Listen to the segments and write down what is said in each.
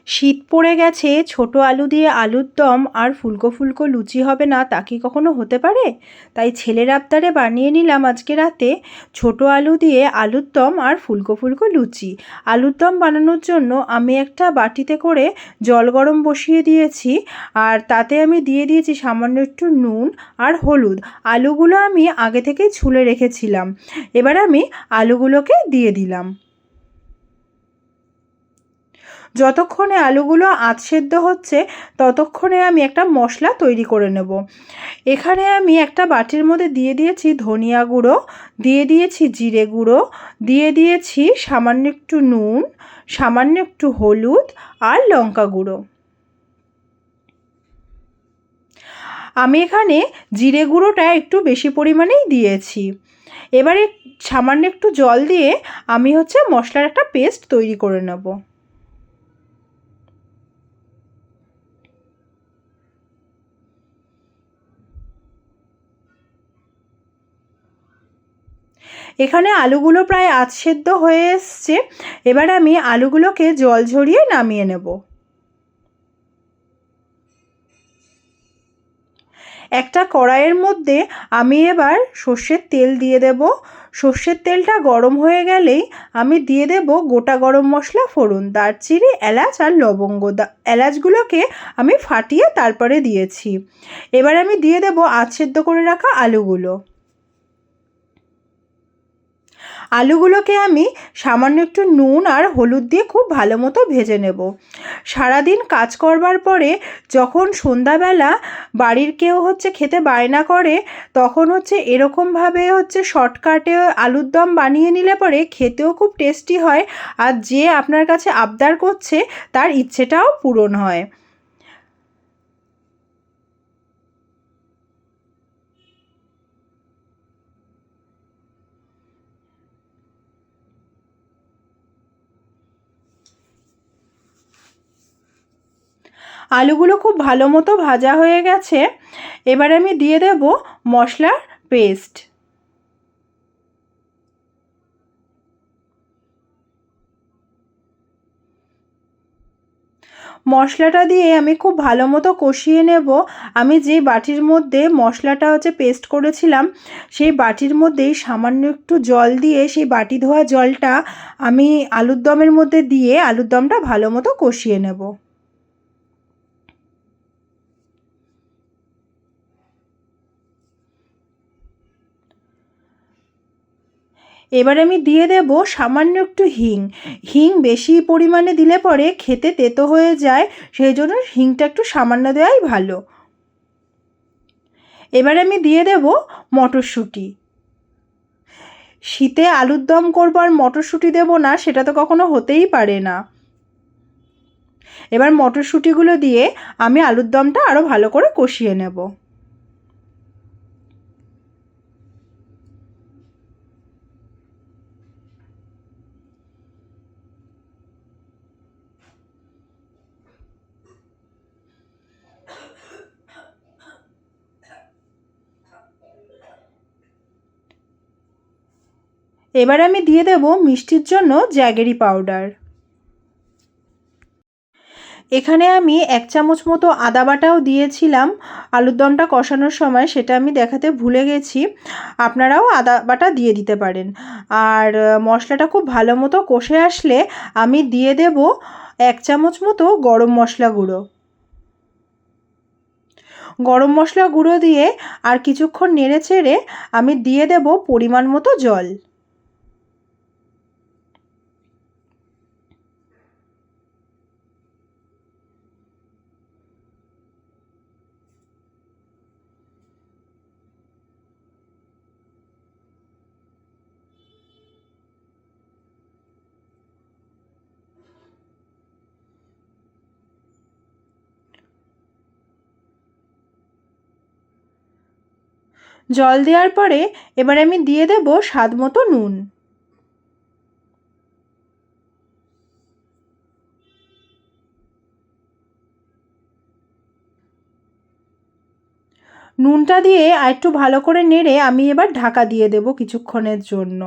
শীত পড়ে গেছে, ছোট আলু দিয়ে আলুর দম আর ফুলকো ফুলকো লুচি হবে না তা কি কখনো হতে পারে? তাই ছেলের আবদারে বানিয়ে নিলাম আজকে রাতে ছোট আলু দিয়ে আলুর দম আর ফুলকো ফুলকো লুচি। আলুর দম বানানোর জন্য আমি একটা বাটিতে করে জল গরম বসিয়ে দিয়েছি, আর তাতে আমি দিয়ে দিয়েছি সামান্য একটু নুন আর হলুদ। আলুগুলো আমি আগে থেকেই ছুলে রেখেছিলাম। এবার আমি আলুগুলোকে দিয়ে দিলাম। যতক্ষণে আলুগুলো আধ সেদ্ধ হচ্ছে ততক্ষণে আমি একটা মশলা তৈরি করে নেব। এখানে আমি একটা বাটির মধ্যে দিয়ে দিয়েছি ধনিয়া গুঁড়ো, দিয়ে দিয়েছি জিরে গুঁড়ো, দিয়ে দিয়েছি সামান্য একটু নুন, সামান্য একটু হলুদ আর লঙ্কা গুঁড়ো। আমি এখানে জিরে গুঁড়োটা একটু বেশি পরিমাণেই দিয়েছি। এবারে সামান্য একটু জল দিয়ে আমি মশলার একটা পেস্ট তৈরি করে নেব। এখানে আলুগুলো প্রায় আধ সেদ্ধ হয়ে এসছে। এবার আমি আলুগুলোকে জল ঝরিয়ে নামিয়ে নেব। একটা কড়াইয়ের মধ্যে আমি এবার সর্ষের তেল দিয়ে দেব। সর্ষের তেলটা গরম হয়ে গেলেই আমি দিয়ে দেব গোটা গরম মশলা ফোড়ন, দারচিনি, এলাচ আর লবঙ্গ। এলাচগুলোকে আমি ফাটিয়ে তারপরে দিয়েছি। এবার আমি দিয়ে দেব আধ সেদ্ধ করে রাখা আলুগুলো। আলুগুলোকে আমি সামান্য একটু নুন আর হলুদ দিয়ে খুব ভালো মতো ভেজে নেব। সারাদিন কাজ করবার পরে যখন সন্ধ্যাবেলা বাড়ির কেউ খেতে বায়না করে, তখন এরকমভাবে শর্টকাটে আলুর দম বানিয়ে নিলে পরে খেতেও খুব টেস্টি হয়, আর যে আপনার কাছে আবদার করছে তার ইচ্ছেটাও পূরণ হয়। আলুগুলো খুব ভালো মতো ভাজা হয়ে গেছে। এবার আমি দিয়ে দেব মশলার পেস্ট। মশলাটা দিয়ে আমি খুব ভালো মতো কষিয়ে নেব। আমি যে বাটির মধ্যে মশলাটা পেস্ট করেছিলাম, সেই বাটির মধ্যেই সামান্য একটু জল দিয়ে সেই বাটি ধোয়া জলটা আমি আলুর দমের মধ্যে দিয়ে আলুর দমটা ভালো মতো কষিয়ে নেব। এবার আমি দিয়ে দেব সামান্য একটু হিং। হিং বেশি পরিমাণে দিলে পরে খেতে তেতো হয়ে যায়, সেই জন্য হিংটা একটু সামান্য দেওয়াই ভালো। এবার আমি দিয়ে দেব মটরশুঁটি। শীতে আলুর দম করব আর মটরশুঁটি দেব না, সেটা তো কখনো হতেই পারে না। এবার মটরশুঁটিগুলো দিয়ে আমি আলুর দমটা আরও ভালো করে কষিয়ে নেব। এবার আমি দিয়ে দেব মিষ্টির জন্য জ্যাগেরি পাউডার। এখানে আমি 1 চামচ মতো আদা বাটাও দিয়েছিলাম আলুর দমটা কষানোর সময়, সেটা আমি দেখাতে ভুলে গেছি। আপনারাও আদা বাটা দিয়ে দিতে পারেন। আর মশলাটা খুব ভালো মতো কষে আসলে আমি দিয়ে দেব 1 চামচ মতো গরম মশলা গুঁড়ো। গরম মশলা গুঁড়ো দিয়ে আর কিছুক্ষণ নেড়ে চেড়ে আমি দিয়ে দেব পরিমাণ মতো জল। জল দেওয়ার পরে এবার আমি দিয়ে দেব স্বাদ মতো নুন। নুনটা দিয়ে আর একটু ভালো করে নেড়ে আমি এবার ঢাকা দিয়ে দেব কিছুক্ষণের জন্য।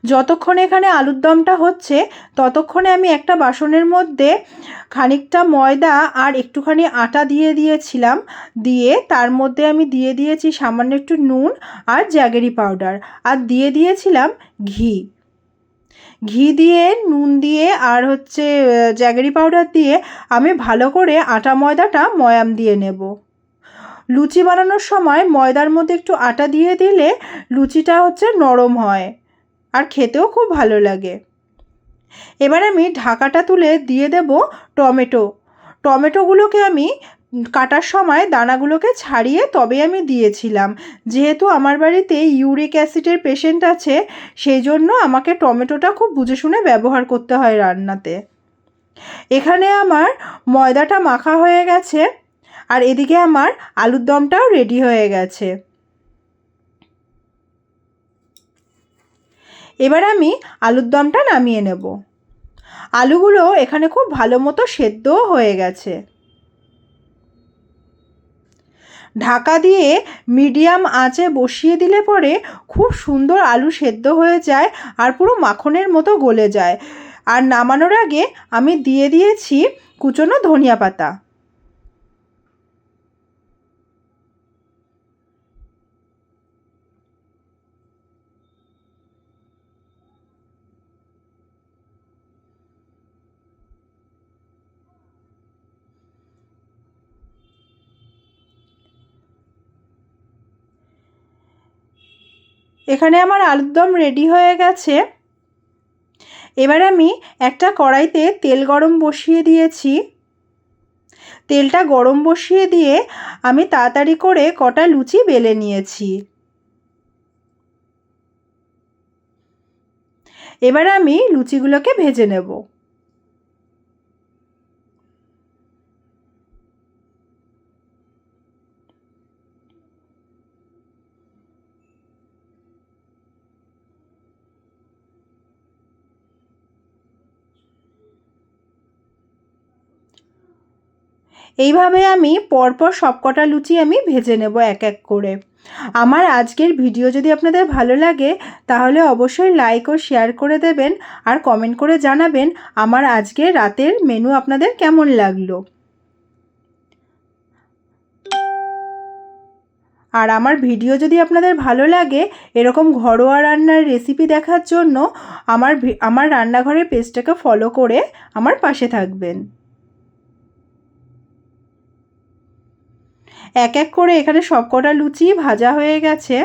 যতক্ষণ এখানে আলুর দমটা হচ্ছে ততক্ষণে আমি একটা বাসনের মধ্যে খানিকটা ময়দা আর একটুখানি আটা দিয়ে দিয়েছিলাম, দিয়ে তার মধ্যে আমি দিয়ে দিয়েছি সামান্য একটু নুন আর জ্যাগেরি পাউডার, আর দিয়ে দিয়েছিলাম ঘি দিয়ে, নুন দিয়ে আর জ্যাগেরি পাউডার দিয়ে আমি ভালো করে আটা ময়দাটা ময়াম দিয়ে নেব। লুচি বানানোর সময় ময়দার মধ্যে একটু আটা দিয়ে দিলে লুচিটা নরম হয় আর খেতেও খুব ভালো লাগে। এবার আমি ঢাকাটা তুলে দিয়ে দেব টমেটোগুলোকে আমি কাটার সময় দানাগুলোকে ছাড়িয়ে তবে আমি দিয়েছিলাম। যেহেতু আমার বাড়িতে ইউরিক অ্যাসিডের পেশেন্ট আছে, সেই জন্য আমাকে টমেটোটা খুব বুঝে শুনে ব্যবহার করতে হয় রান্নাতে। এখানে আমার ময়দাটা মাখা হয়ে গেছে আর এদিকে আমার আলুর দমটাও রেডি হয়ে গেছে। এবার আমি আলুর দমটা নামিয়ে নেব। আলুগুলো এখানে খুব ভালো মতো সেদ্ধও হয়ে গেছে। ঢাকা দিয়ে মিডিয়াম আঁচে বসিয়ে দিলে পরে খুব সুন্দর আলু সেদ্ধ হয়ে যায় আর পুরো মাখনের মতো গলে যায়। আর নামানোর আগে আমি দিয়ে দিয়েছি কুচনো ধনিয়া পাতা। এখানে আমার আলুর দম রেডি হয়ে গেছে। এবার আমি একটা কড়াইতে তেল গরম বসিয়ে দিয়েছি। তেলটা গরম বসিয়ে দিয়ে আমি তাড়াতাড়ি করে কটা লুচি বেলে নিয়েছি। এবার আমি লুচিগুলোকে ভেজে নেব। এইভাবে আমি পরপর সবকটা লুচি আমি ভেজে নেব এক এক করে। আমার আজকের ভিডিও যদি আপনাদের ভালো লাগে তাহলে অবশ্যই লাইক ও শেয়ার করে দেবেন আর কমেন্ট করে জানাবেন আমার আজকের রাতের মেনু আপনাদের কেমন লাগলো। আর আমার ভিডিও যদি আপনাদের ভালো লাগে এরকম ঘরোয়া রান্নার রেসিপি দেখার জন্য আমার রান্নাঘরের পেজটাকে ফলো করে আমার পাশে থাকবেন। এক এক করে এখানে সবকটা লুচি ভাজা হয়ে গেছে।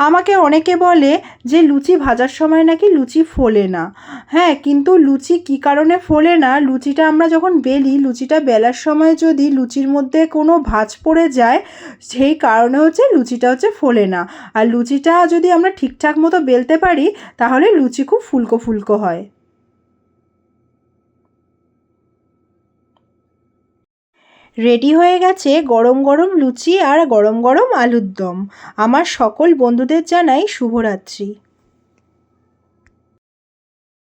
আমাকে অনেকে বলে যে লুচি ভাজার সময় নাকি লুচি ফোলে না। হ্যাঁ, কিন্তু লুচি কী কারণে ফোলে না, লুচিটা আমরা যখন বেলি, লুচিটা বেলার সময় যদি লুচির মধ্যে কোনো ভাঁজ পড়ে যায় সেই কারণে লুচিটা ফোলে না। আর লুচিটা যদি আমরা ঠিকঠাক মতো বেলতে পারি তাহলে লুচি খুব ফুলকো ফুলকো হয়। রেডি হয়ে গেছে গরম গরম লুচি আর গরম গরম আলুর দম। আমার সকল বন্ধুদের জানাই শুভরাত্রি।